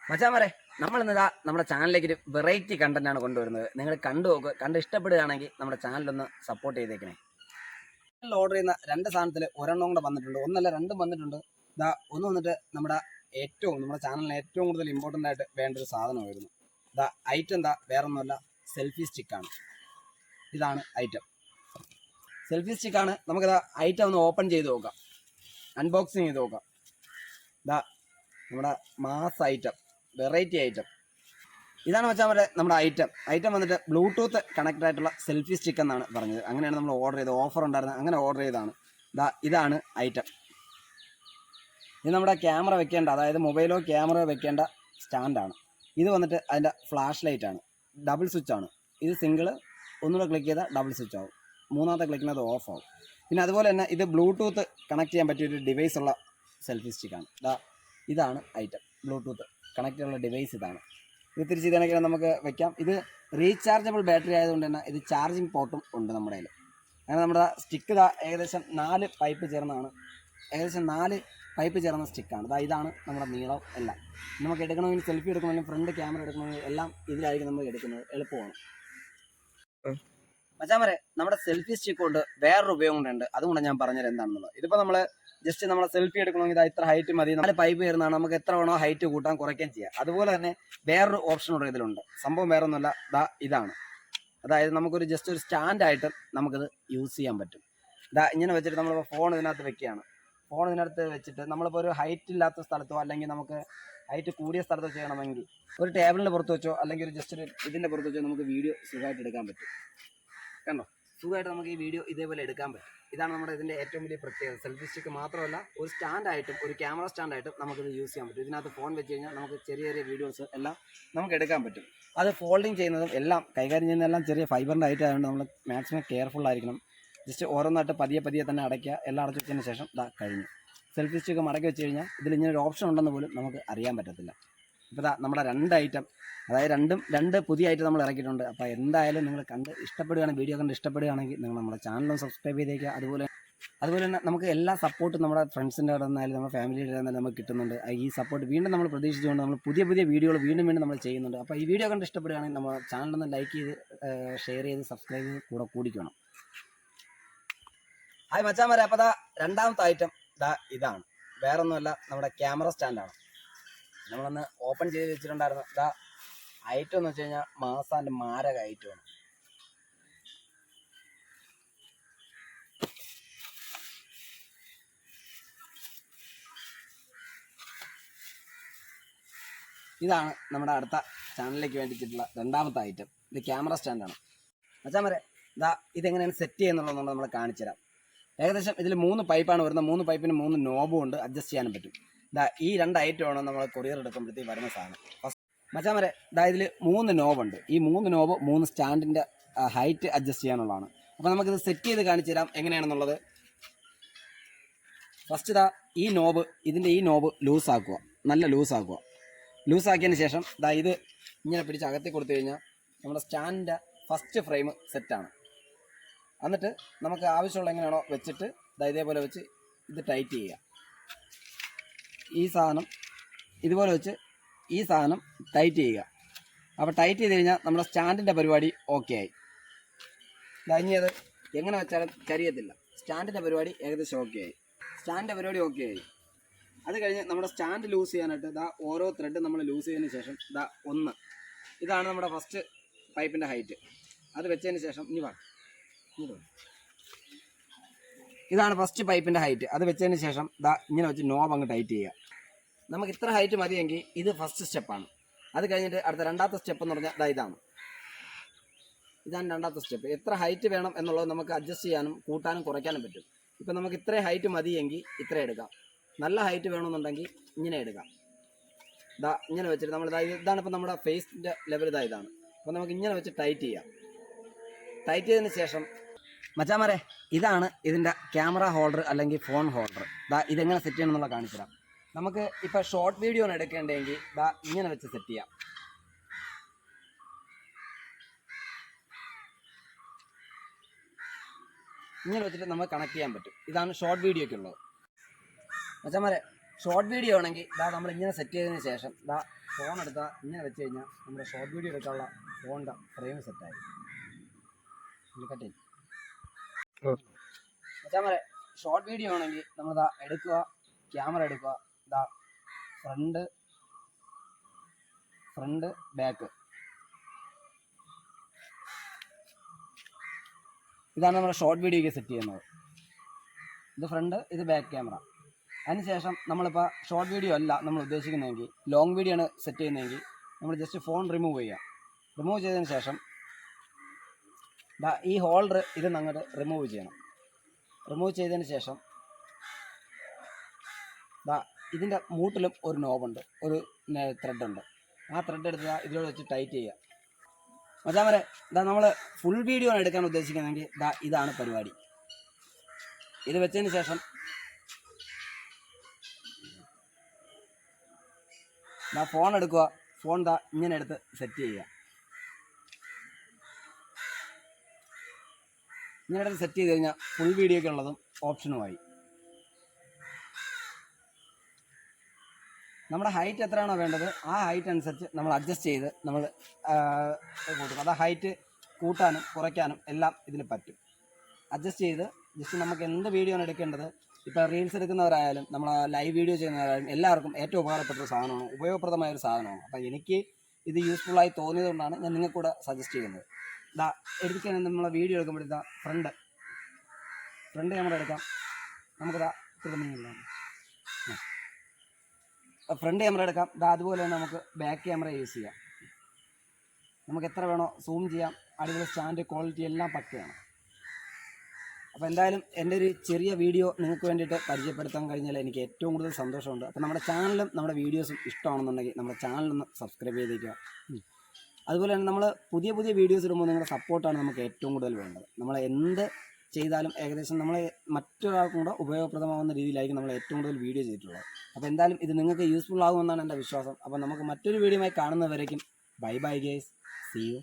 മച്ചാമാരെ, നമ്മളിന്നിതാ നമ്മുടെ ചാനലിലേക്ക് ഒരു വെറൈറ്റി കണ്ടന്റാണ് കൊണ്ടുവരുന്നത്. നിങ്ങൾ കണ്ടു നോക്കുക, കണ്ട് ഇഷ്ടപ്പെടുകയാണെങ്കിൽ നമ്മുടെ ചാനലൊന്ന് സപ്പോർട്ട് ചെയ്തേക്കണേ. ഓർഡർ ചെയ്യുന്ന രണ്ട് സാധനത്തിൽ ഒരെണ്ണം കൂടെ വന്നിട്ടുണ്ട്, ഒന്നല്ല രണ്ടും വന്നിട്ടുണ്ട്. ഇതാ ഒന്ന് വന്നിട്ട് നമ്മുടെ ചാനലിന് ഏറ്റവും കൂടുതൽ ഇമ്പോർട്ടൻ്റ് ആയിട്ട് വേണ്ട ഒരു സാധനമായിരുന്നു. ഇതാ ഐറ്റം എന്താ വേറൊന്നുമല്ല, സെൽഫി സ്റ്റിക്കാണ്. ഇതാണ് ഐറ്റം, സെൽഫി സ്റ്റിക്കാണ്. നമുക്കിതാ ഐറ്റം ഒന്ന് ഓപ്പൺ ചെയ്ത് നോക്കാം, അൺബോക്സിങ് ചെയ്ത് നോക്കാം. ഇതാ നമ്മുടെ മാസ് ഐറ്റം, വെറൈറ്റി ഐറ്റം ഇതാണ് വെച്ചാൽ നമ്മുടെ ഐറ്റം വന്നിട്ട് ബ്ലൂടൂത്ത് കണക്റ്റഡ് ആയിട്ടുള്ള സെൽഫി സ്റ്റിക്ക് എന്നാണ് പറഞ്ഞത്. അങ്ങനെയാണ് നമ്മൾ ഓർഡർ ചെയ്തത്, ഓഫർ ഉണ്ടായിരുന്നത്, അങ്ങനെ ഓർഡർ ചെയ്തതാണ്. ഇതാണ് ഐറ്റം. ഇത് നമ്മുടെ ക്യാമറ വെക്കേണ്ട, അതായത് മൊബൈലോ ക്യാമറ വെക്കേണ്ട സ്റ്റാൻഡാണ്. ഇത് വന്നിട്ട് അതിൻ്റെ ഫ്ലാഷ് ലൈറ്റാണ്, ഡബിൾ സ്വിച്ചാണ്. ഇത് സിംഗിൾ, ഒന്നുകൂടെ ക്ലിക്ക് ചെയ്താൽ ഡബിൾ സ്വിച്ച് ആവും, മൂന്നാമത്തെ ക്ലിക്കിനത് ഓഫ് ആവും. പിന്നെ അതുപോലെ തന്നെ ഇത് ബ്ലൂടൂത്ത് കണക്ട് ചെയ്യാൻ പറ്റിയൊരു ഡിവൈസ് ഉള്ള സെൽഫി സ്റ്റിക്കാണ്. ഇതാണ് ഐറ്റം, ബ്ലൂടൂത്ത് കണക്ട് ചെയ്യാനുള്ള ഡിവൈസ് ഇതാണ്. ഇത് തിരിച്ച് ഇതേക്കണ നമുക്ക് വെക്കാം. ഇത് റീചാർജബിൾ ബാറ്ററി ആയതുകൊണ്ട് തന്നെ ഇത് ചാർജിങ് പോർട്ടും ഉണ്ട് നമ്മുടെ കയ്യിൽ. അങ്ങനെ നമ്മുടെ സ്റ്റിക്ക് ഏകദേശം 4 പൈപ്പ് ചേർന്നാണ്, ഏകദേശം 4 പൈപ്പ് ചേർന്ന സ്റ്റിക്കാണ്. ഇതാണ് നമ്മുടെ നീളം എല്ലാം. നമുക്ക് എടുക്കണമെങ്കിൽ സെൽഫി എടുക്കണമെങ്കിൽ ഫ്രണ്ട് ക്യാമറ എടുക്കണമെങ്കിൽ എല്ലാം ഇതിലായിരിക്കും നമ്മൾ എടുക്കുന്നത്, എളുപ്പമാണ്. മച്ചാമാരെ, നമ്മുടെ സെൽഫി സ്റ്റിക്ക് കൊണ്ട് വേറൊരു ഉപയോഗം ഉണ്ട്, അതുകൊണ്ട് ഞാൻ പറഞ്ഞത് എന്താണെന്നുള്ളത്. ഇതിപ്പോൾ നമ്മൾ ജസ്റ്റ് നമ്മളെ സെൽഫി എടുക്കണമെങ്കിൽ ഇത്ര ഹൈറ്റ് മതി, 4 പൈപ്പ് ചേർന്നാണ്, നമുക്ക് എത്ര വേണോ ഹൈറ്റ് കൂട്ടാൻ കുറയ്ക്കാൻ ചെയ്യാം. അതുപോലെ തന്നെ വേറൊരു ഓപ്ഷൻ കൂടെ ഇതിലുണ്ട്. സംഭവം വേറെ ഒന്നുമല്ല, ഇതാണ്. അതായത് നമുക്കൊരു ജസ്റ്റ് ഒരു സ്റ്റാൻഡായിട്ട് നമുക്കിത് യൂസ് ചെയ്യാൻ പറ്റും. ഇങ്ങനെ വെച്ചിട്ട് നമ്മളിപ്പോൾ ഫോൺ ഇതിനകത്ത് വെക്കുകയാണ്. ഫോൺ ഇതിനകത്ത് വെച്ചിട്ട് നമ്മളിപ്പോൾ ഒരു ഹൈറ്റ് ഇല്ലാത്ത സ്ഥലത്തോ അല്ലെങ്കിൽ നമുക്ക് ഹൈറ്റ് കൂടിയ സ്ഥലത്തോ ചെയ്യണമെങ്കിൽ ഒരു ടേബിളിൻ്റെ പുറത്ത് വെച്ചോ അല്ലെങ്കിൽ ഒരു ജസ്റ്റ് ഒരു ഇതിൻ്റെ പുറത്ത് വെച്ചോ നമുക്ക് വീഡിയോ സുഖമായിട്ട് എടുക്കാൻ പറ്റും. കണ്ടോ, സുഖമായിട്ട് നമുക്ക് ഈ വീഡിയോ ഇതേപോലെ എടുക്കാൻ പറ്റും. ഇതാണ് നമ്മുടെ ഇതിൻ്റെ ഏറ്റവും വലിയ പ്രത്യേകത. സെൽഫി സ്റ്റിക്ക് മാത്രമല്ല, ഒരു സ്റ്റാൻഡായിട്ടും ഒരു ക്യാമറ സ്റ്റാൻഡായിട്ടും നമുക്കിത് യൂസ് ചെയ്യാൻ പറ്റും. ഇതിനകത്ത് ഫോൺ വെച്ച് കഴിഞ്ഞാൽ നമുക്ക് ചെറിയ ചെറിയ വീഡിയോസ് എല്ലാം നമുക്ക് എടുക്കാൻ പറ്റും. അത് ഫോൾഡിങ് ചെയ്യുന്നതും എല്ലാം കൈകാര്യം ചെയ്യുന്നതെല്ലാം ചെറിയ ഫൈബറിൻ്റെ ഐറ്റം ആയതുകൊണ്ട് നമ്മൾ മാക്സിമം കെയർഫുൾ ആയിരിക്കണം. ജസ്റ്റ് ഓരോന്നായിട്ട് പതിയെ തന്നെ അടയ്ക്കുക. എല്ലാം അടച്ചു വെച്ചതിന് ശേഷം കഴിഞ്ഞു. സെൽഫി സ്റ്റിക്ക് മടക്കി വെച്ച് കഴിഞ്ഞാൽ ഇതിൽ ഇങ്ങനെ ഒരു ഓപ്ഷൻ ഉണ്ടെന്ന് പോലും നമുക്ക് അറിയാൻ പറ്റത്തില്ല. ഇപ്പോൾ നമ്മുടെ 2 ഐറ്റം, അതായത് രണ്ട് പുതിയ ഐറ്റം നമ്മൾ ഇറക്കിയിട്ടുണ്ട്. അപ്പോൾ എന്തായാലും നിങ്ങൾ കണ്ട് ഇഷ്ടപ്പെടുകയാണെങ്കിൽ, വീഡിയോ കണ്ട് ഇഷ്ടപ്പെടുകയാണെങ്കിൽ നിങ്ങൾ നമ്മുടെ ചാനലും സബ്സ്ക്രൈബ് ചെയ്തേക്കുക. അതുപോലെ തന്നെ നമുക്ക് എല്ലാ സപ്പോർട്ടും നമ്മുടെ ഫ്രണ്ട്സിൻ്റെ അവിടെ നിന്നായാലും നമ്മുടെ ഫാമിലിയുടെ നിന്നാലും നമുക്ക് കിട്ടുന്നുണ്ട്. ഈ സപ്പോർട്ട് വീണ്ടും നമ്മൾ പ്രതീക്ഷിച്ചുകൊണ്ട് നമ്മൾ പുതിയ വീഡിയോകൾ വീണ്ടും നമ്മൾ ചെയ്യുന്നുണ്ട്. അപ്പോൾ ഈ വീഡിയോ കണ്ട് ഇഷ്ടപ്പെടുകയാണെങ്കിൽ നമ്മുടെ ചാനലൊന്ന് ലൈക്ക് ചെയ്ത് ഷെയർ ചെയ്ത് സബ്സ്ക്രൈബ് ചെയ്ത് കൂടിക്കണം. ഹായ് മച്ചാമാരെ, അപ്പോൾ രണ്ടാമത്തെ ഐറ്റം ഇതാണ്. വേറൊന്നുമല്ല, നമ്മുടെ ക്യാമറ സ്റ്റാൻഡാണ്. നമ്മളൊന്ന് ഓപ്പൺ ചെയ്ത് വെച്ചിട്ടുണ്ടായിരുന്നു. ഐറ്റം എന്ന് വെച്ച് കഴിഞ്ഞാൽ മാസാൻ്റെ മാരക ഐറ്റമാണ്. ഇതാണ് നമ്മുടെ അടുത്ത ചാനലിലേക്ക് വേണ്ടിയിട്ടുള്ള രണ്ടാമത്തെ ഐറ്റം. ഇത് ക്യാമറ സ്റ്റാൻഡാണ്. മച്ചാമാരെ, ഇതെങ്ങനെയാണ് സെറ്റ് ചെയ്യുന്നുള്ളതെന്നുള്ളത് നമ്മൾ കാണിച്ചു തരാം. ഏകദേശം ഇതിൽ 3 പൈപ്പാണ് വരുന്നത്. 3 പൈപ്പിന് 3 നോബും ഉണ്ട്, അഡ്ജസ്റ്റ് ചെയ്യാനും പറ്റും. ഈ 2 ഐറ്റമാണ് നമ്മൾ കൊറിയർ എടുക്കുമ്പോഴത്തേക്ക് വരുന്ന സാധനം. മച്ചാമാരെ, ഇതിൽ 3 നോബുണ്ട്. ഈ 3 നോബ് 3 സ്റ്റാൻഡിൻ്റെ ഹൈറ്റ് അഡ്ജസ്റ്റ് ചെയ്യാനുള്ളതാണ്. അപ്പോൾ നമുക്കിത് സെറ്റ് ചെയ്ത് കാണിച്ചു തരാം എങ്ങനെയാണെന്നുള്ളത്. ഫസ്റ്റ് ഈ നോബ് ലൂസാക്കുക, നല്ല ലൂസാക്കുക. ലൂസാക്കിയതിന് ശേഷം ഇത് ഇങ്ങനെ പിടിച്ച് അകത്തി കൊടുത്തു കഴിഞ്ഞാൽ നമ്മുടെ സ്റ്റാൻഡിൻ്റെ ഫസ്റ്റ് ഫ്രെയിം സെറ്റാണ്. എന്നിട്ട് നമുക്ക് ആവശ്യമുള്ള എങ്ങനെയാണോ വെച്ചിട്ട് ഇതേപോലെ വെച്ച് ഇത് ടൈറ്റ് ചെയ്യുക. ഈ സാധനം ഇതുപോലെ വെച്ച് ഈ സാധനം ടൈറ്റ് ചെയ്യുക. അപ്പോൾ ടൈറ്റ് ചെയ്ത് കഴിഞ്ഞാൽ നമ്മുടെ സ്റ്റാൻഡിൻ്റെ പരിപാടി ഓക്കെ ആയി. ഇനി അത് എങ്ങനെ വെച്ചാലും ചരിയത്തില്ല. സ്റ്റാൻഡിൻ്റെ പരിപാടി ഏകദേശം ഓക്കെ ആയി. അത് കഴിഞ്ഞ് നമ്മുടെ സ്റ്റാൻഡ് ലൂസ് ചെയ്യാനായിട്ട് ഓരോ ത്രെഡ് നമ്മൾ ലൂസ് ചെയ്തതിന് ശേഷം 1 ഇതാണ് നമ്മുടെ ഫസ്റ്റ് പൈപ്പിൻ്റെ ഹൈറ്റ്. അത് വെച്ചതിന് ശേഷം ഇതാണ് ഫസ്റ്റ് പൈപ്പിൻ്റെ ഹൈറ്റ്. അത് വെച്ചതിന് ശേഷം ഇങ്ങനെ വെച്ച് നോബ് അങ്ങ് ടൈറ്റ് ചെയ്യുക. നമുക്ക് ഇത്ര ഹൈറ്റ് മതിയെങ്കിൽ ഇത് ഫസ്റ്റ് സ്റ്റെപ്പാണ്. അത് കഴിഞ്ഞിട്ട് അടുത്ത രണ്ടാമത്തെ സ്റ്റെപ്പ് എന്ന് പറഞ്ഞാൽ ഇതാണ് രണ്ടാമത്തെ സ്റ്റെപ്പ്. എത്ര ഹൈറ്റ് വേണം എന്നുള്ളത് നമുക്ക് അഡ്ജസ്റ്റ് ചെയ്യാനും കൂട്ടാനും കുറയ്ക്കാനും പറ്റും. ഇപ്പം നമുക്ക് ഇത്രയും ഹൈറ്റ് മതിയെങ്കിൽ ഇത്ര എടുക്കാം. നല്ല ഹൈറ്റ് വേണമെന്നുണ്ടെങ്കിൽ ഇങ്ങനെ എടുക്കാം. ഇങ്ങനെ വെച്ചിട്ട് നമ്മൾ ഇതാണ് ഇപ്പം നമ്മുടെ ഫേസിൻ്റെ ലെവൽ. ഇതാണ്. അപ്പോൾ നമുക്ക് ഇങ്ങനെ വെച്ച് ടൈറ്റ് ചെയ്യാം. ടൈറ്റ് ചെയ്തതിന് ശേഷം മച്ചാമാരെ, ഇതാണ് ഇതിൻ്റെ ക്യാമറ ഹോൾഡർ അല്ലെങ്കിൽ ഫോൺ ഹോൾഡർ. ഇതെങ്ങനെ സെറ്റ് ചെയ്യണമെന്നുള്ള കാണിച്ചു തരാം. നമുക്ക് ഇപ്പോൾ ഷോർട്ട് വീഡിയോ ആണ് എടുക്കേണ്ടതെങ്കിൽ ഇങ്ങനെ വെച്ച് സെറ്റ് ചെയ്യാം. ഇങ്ങനെ വെച്ചിട്ട് നമുക്ക് കണക്ട് ചെയ്യാൻ പറ്റും. ഇതാണ് ഷോർട്ട് വീഡിയോയ്ക്കുള്ളത്. മച്ചാമാരെ, ഷോർട്ട് വീഡിയോ ആണെങ്കിൽ ഇതാ നമ്മൾ ഇങ്ങനെ സെറ്റ് ചെയ്തതിന് ശേഷം ഇതാ ഫോൺ എടുത്താൽ ഇങ്ങനെ വെച്ച് കഴിഞ്ഞാൽ നമ്മുടെ ഷോർട്ട് വീഡിയോ എടുക്കാനുള്ള ഫോണിൻ്റെ ഫ്രെയിം സെറ്റായി കട്ടി മച്ചാമാരെ. ഷോർട്ട് വീഡിയോ ആണെങ്കിൽ നമ്മളിതാ എടുക്കുക, ക്യാമറ എടുക്കുക, ഇതാ ഫ്രണ്ട് ബാക്ക്, ഇതാണ് നമ്മുടെ ഷോർട്ട് വീഡിയോയ്ക്ക് സെറ്റ് ചെയ്യുന്നത്. ഇത് ഫ്രണ്ട്, ഇത് ബാക്ക് ക്യാമറ. അതിനുശേഷം നമ്മളിപ്പോൾ ഷോർട്ട് വീഡിയോ അല്ല നമ്മൾ ഉദ്ദേശിക്കുന്നതെങ്കിൽ, ലോങ് വീഡിയോ ആണ് സെറ്റ് ചെയ്യുന്നതെങ്കിൽ നമ്മൾ ജസ്റ്റ് ഫോൺ റിമൂവ് ചെയ്യുക. റിമൂവ് ചെയ്തതിന് ശേഷം ഈ ഹോൾഡർ ഇത് അങ്ങോട്ട് റിമൂവ് ചെയ്യണം. റിമൂവ് ചെയ്തതിന് ശേഷം ഇതിൻ്റെ മൂട്ടിലും ഒരു നോബുണ്ട്, ഒരു ത്രെഡുണ്ട്. ആ ത്രെഡ് എടുത്ത് ഇതിലൂടെ വെച്ച് ടൈറ്റ് ചെയ്യുക. മച്ചാമാരെ, നമ്മൾ ഫുൾ വീഡിയോ ആണ് എടുക്കാൻ ഉദ്ദേശിക്കുന്നതെങ്കിൽ ഇതാണ് പരിപാടി. ഇത് വെച്ചതിന് ശേഷം ഫോൺ എടുക്കുക, ഫോൺ ഇങ്ങനെ എടുത്ത് സെറ്റ് ചെയ്യുക. ഇങ്ങനെ എടുത്ത് സെറ്റ് ചെയ്ത് കഴിഞ്ഞാൽ ഫുൾ വീഡിയോയ്ക്ക് ഉള്ളതും ഓപ്ഷനുമായി. നമ്മുടെ ഹൈറ്റ് എത്രയാണോ വേണ്ടത് ആ ഹൈറ്റ് അനുസരിച്ച് നമ്മൾ അഡ്ജസ്റ്റ് ചെയ്ത് നമ്മൾ കൂട്ടും. അത് ഹൈറ്റ് കൂട്ടാനും കുറയ്ക്കാനും എല്ലാം ഇതിൽ പറ്റും. അഡ്ജസ്റ്റ് ചെയ്ത് ജസ്റ്റ് നമുക്ക് എന്ത് വീഡിയോ ആണ് എടുക്കേണ്ടത്, ഇപ്പോൾ റീൽസ് എടുക്കുന്നവരായാലും നമ്മൾ ലൈവ് വീഡിയോ ചെയ്യുന്നവരായാലും എല്ലാവർക്കും ഏറ്റവും ഉപകാരപ്പെട്ടൊരു സാധനമാണ്, ഉപയോഗപ്രദമായൊരു സാധനമാണ്. അപ്പോൾ എനിക്ക് ഇത് യൂസ്ഫുള്ളായി തോന്നിയതുകൊണ്ടാണ് ഞാൻ നിങ്ങൾക്ക് കൂടെ സജസ്റ്റ് ചെയ്യുന്നത്. എടുക്കാൻ നമ്മളെ വീഡിയോ എടുക്കുമ്പോഴത്തേക്ക് ഫ്രണ്ട് ക്യാമറ എടുക്കാം. നമുക്കിതാ ഫ്രണ്ട് ക്യാമറ എടുക്കാം. അതുപോലെ തന്നെ നമുക്ക് ബാക്ക് ക്യാമറ യൂസ് ചെയ്യാം. നമുക്ക് എത്ര വേണോ സൂം ചെയ്യാം. അടിപൊളി സ്റ്റാൻഡ് ക്വാളിറ്റി എല്ലാം പക്കയാണ്. അപ്പോൾ എന്തായാലും എൻ്റെ ഒരു ചെറിയ വീഡിയോ നിങ്ങൾക്ക് വേണ്ടിയിട്ട് പരിചയപ്പെടുത്താൻ കഴിഞ്ഞാൽ എനിക്ക് ഏറ്റവും കൂടുതൽ സന്തോഷമുണ്ട്. അപ്പോൾ നമ്മുടെ ചാനലും നമ്മുടെ വീഡിയോസും ഇഷ്ടമാണെന്നുണ്ടെങ്കിൽ നമ്മുടെ ചാനലൊന്ന് സബ്സ്ക്രൈബ് ചെയ്തേക്കുക. അതുപോലെ തന്നെ നമ്മൾ പുതിയ പുതിയ വീഡിയോസ് ഇടുമ്പോൾ നിങ്ങളുടെ സപ്പോർട്ടാണ് നമുക്ക് ഏറ്റവും കൂടുതൽ വേണ്ടത്. നമ്മൾ എന്ത് ചെയ്താലും ഏകദേശം നമ്മൾ മറ്റൊരാൾക്കും കൂടെ ഉപയോഗപ്രദമാകുന്ന രീതിയിലായിരിക്കും നമ്മൾ ഏറ്റവും കൂടുതൽ വീഡിയോ ചെയ്തിട്ടുള്ളത്. അപ്പോൾ എന്തായാലും ഇത് നിങ്ങൾക്ക് യൂസ്ഫുൾ ആകുമെന്നാണ് എൻ്റെ വിശ്വാസം. അപ്പോൾ നമുക്ക് മറ്റൊരു വീഡിയോയുമായി കാണുന്നവരേക്കും bye bye guys, see U.